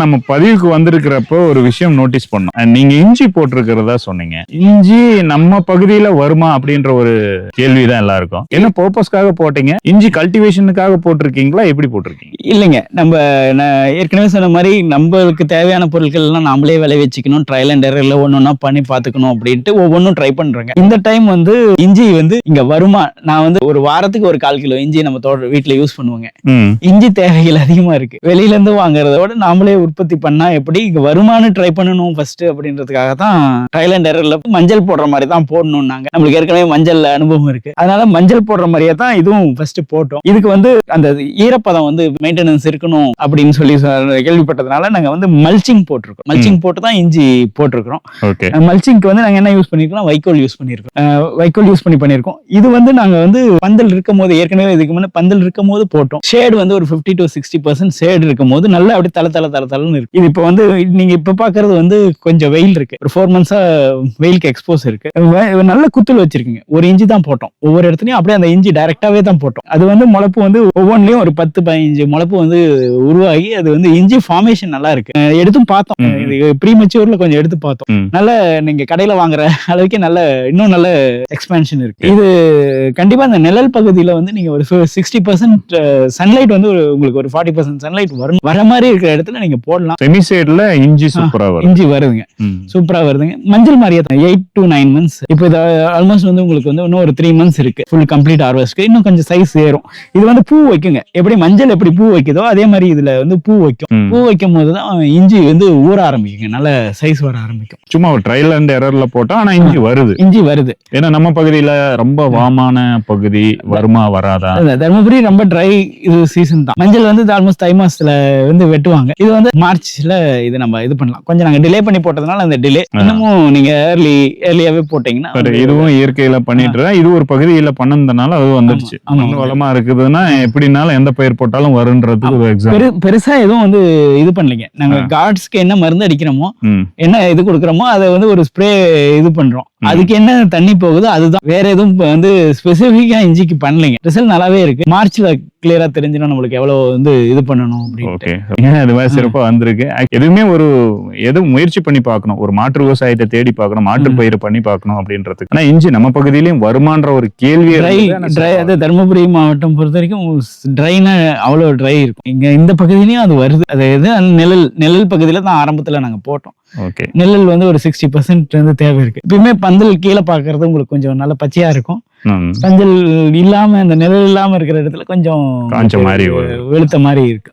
நம்ம பதிவுக்கு வந்திருக்கிறப்போ ஒரு விஷயம் நோட்டீஸ் பண்ணோம். நீங்க இஞ்சி போட்டிருக்கிறதா சொன்னீங்க. இஞ்சி நம்ம பகுதியில வருமா அப்படின்ற ஒரு கேள்விதான் எல்லாருக்கும். என்ன பர்பஸ்க்காக போட்டீங்க? இஞ்சி கல்டிவேஷனுக்காக போட்டிருக்கீங்களா? எப்படி போட்டிருக்கீங்க? இல்லைங்க. நான் ஏற்கனவே சொன்ன மாதிரி நம்மளுக்கு தேவையான பொருட்கள் எல்லாம் நாமளே விளைவிச்சுக்கணும், ட்ரையல் அண்ட் எரர்ல ஒன்னொன்னா பண்ணி பார்த்துக்கணும் அப்படின்ட்டு ஒவ்வொன்றும் ட்ரை பண்றேங்க. இந்த டைம் இஞ்சி இங்க வருமா, நான் ஒரு வாரத்துக்கு ஒரு 1/4 கிலோ இஞ்சி நம்ம வீட்டுல யூஸ் பண்ணுவோங்க. இஞ்சி தேவைகள் அதிகமா இருக்கு. வெளியில இருந்து வாங்குறத விட நாமளே உற்பத்தி பண்ணா எப்படி இங்க வருமானு ட்ரை பண்ணணும் ஃபர்ஸ்ட் அப்படின்றதுக்காக தான் ட்ரையல் அண்ட் எரர்ல மஞ்சள் போடுற மாதிரி தான் போடணும்னாங்க. நம்மளுக்கு ஏற்கனவே மஞ்சள் அனுபவம் இருக்கு. அதனால மஞ்சள் போடுற மாதிரியே தான் இதுவும் ஃபர்ஸ்ட் போட்டோம். இதுக்கு அந்த ஈரப்பதம் மெயின்டெனன்ஸ் இருக்கணும் அப்படின்னு சொல்லி கேள்விப்பட்டதுனால நாங்க மல்ச்சிங் போட்டிருக்கோம். மல்ச்சிங் போட்டு தான் இஞ்சி போட்டிருக்கிறோம். மல்ச்சிங்க்கு நாங்க என்ன யூஸ் பண்ணிருக்கோம், வைக்கோல் யூஸ் பண்ணிருக்கோம். வைக்கோல் யூஸ் பண்ணிருக்கோம். இது நாங்க பந்தல் இருக்கும் போது, ஏற்கனவே இதுக்கு முன்ன பந்தல் இருக்கும் போது போட்டோம். ஷேடு ஒரு 50 to 60% ஷேடு இருக்கும் போது நல்லா அப்படி தளன்னு இருக்கு. இது இப்ப நீங்க இப்ப பாக்குறது கொஞ்சம் வெயில் இருக்கு. ஒரு 4 months-ஆ வெயிலுக்கு எக்ஸ்போஸ் இருக்கு. நல்ல குத்துல வச்சிருக்கீங்க. ஒரு இஞ்சி தான் போட்டோம். ஒவ்வொரு இடத்துலயும் அப்படியே அந்த இஞ்சி டைரக்டாவே தான் போட்டோம். அது முளைப்பு ஒவ்வொன்றிலயும் ஒரு 10-15 முளைப்பு உருவாகி அது இஞ்சி ஃபார்மேஷன் நல்லா இருக்கு. எடுத்தும் பார்த்தோம். ப்ரீமெச்சூர்ல கொஞ்சம் எடுத்து பார்த்தோம். நல்ல நீங்க கடையில வாங்குற அளவுக்கு இன்னும் நல்ல எக்ஸ்பான்ஷன் இருக்கு. இது கண்டிப்பா இந்த நிழல் பகுதியில நீங்க ஒரு 60% சன்லைட் உங்களுக்கு ஒரு 40% சன்லைட் வர மாதிரி இருக்கிற இடத்துல நீங்க போடலாம். செமிசைடுல இஞ்சி சூப்பரா வரும். இஞ்சி வருதுங்க, சூப்பரா வருதுங்க. மஞ்சள் மாதிரியே தான் 8 to 9 months. இப்போ இது ஆல்மோஸ்ட் உங்களுக்கு இன்னும் ஒரு 3 months இருக்கு ஃபுல் கம்ப்ளீட் ஹார்வெஸ்ட்க்கு. இன்னும் கொஞ்சம் சைஸ் ஏறும். இது பூ வைக்குங்க. எப்படி மஞ்சள் எப்படி பூ வைக்குதோ அதே மாதிரி இதுல பூ வைக்கும். பூ வைக்கும் போதுதான் இஞ்சி ஊற ஆரம்பிக்குங்க. நல்ல சைஸ் வர ஆரம்பிக்கும். சும்மா ஒரு ட்ரையல் அண்ட் எரர்ல போட்டா ஆனா இஞ்சி வருது. இஞ்சி வருது. ஏன்னா நம்ம பகுதியில ரொம்ப வாமான பகுதி, வருமா வராதா? தர்மபுரி ரொம்ப ட்ரை சீசன் தான். மஞ்சள் ஆல்மோஸ்ட் தை மாசத்துல வெட்டுவாங்க. இது மார்ச்ல இது நம்ம இது பண்ணலாம். கொஞ்சம் நாங்க டிலே பண்ணி போட்டதுனால அந்த டிலே. இன்னமும் நீங்க ஏர்லியாவே போட்டீங்கன்னா இதுவும் இயற்கையில பண்ணிட்டு இது ஒரு பகுதியில பண்ணதுனால அது வந்துடுச்சு. வளமா இருக்குதுன்னா எப்படினாலும் எந்த பயிர் போட்டாலும் வருன்றது பெருசா எதுவும் இது பண்ணலைங்க. நாங்க கார்ட்ஸ்க்கு என்ன மருந்து அடிக்கிறோமோ, என்ன இது கொடுக்குறோமோ அதை ஒரு ஸ்ப்ரே இது பண்றோம். அதுக்கு என்ன தண்ணி போகுதோ அதுதான். வேற எதுவும் ஸ்பெசிபிக்கா இஞ்சிக்கு பண்ணலைங்க. ரிசல்ட் நல்லாவே இருக்கு. மார்ச்ல கிளியரா தெரிஞ்சிடும் நம்மளுக்கு எவ்வளவு இது பண்ணணும் அப்படின்னு. அது மாதிரி சிறப்பா வந்திருக்கு. எதுவுமே எதுவும் முயற்சி பண்ணி பார்க்கணும். ஒரு மாற்று விவசாயத்தை தேடி பார்க்கணும், மாற்று பயிர் பண்ணி பார்க்கணும் அப்படின்றதுக்கு. ஆனா இஞ்சி நம்ம பகுதியிலயும் வருமான்ற ஒரு கேள்வி. தர்மபுரி மாவட்டம் பொறுத்த வரைக்கும் ட்ரைனா அவ்வளவு ட்ரை இருக்கும். இங்க இந்த பகுதியிலயும் அது வருது. அது நிழல் பகுதியில தான் ஆரம்பத்துல நாங்க போட்டோம். நெல்லல் ஒரு 60% தேவை இருக்கு. எப்பயுமே பந்தல் கீழே பாக்குறது உங்களுக்கு கொஞ்சம் நல்ல பச்சையா இருக்கும். பந்தல் இல்லாம இந்த நிழல் இல்லாம இருக்கிற இடத்துல கொஞ்சம் வெளுத்த மாதிரி இருக்கு.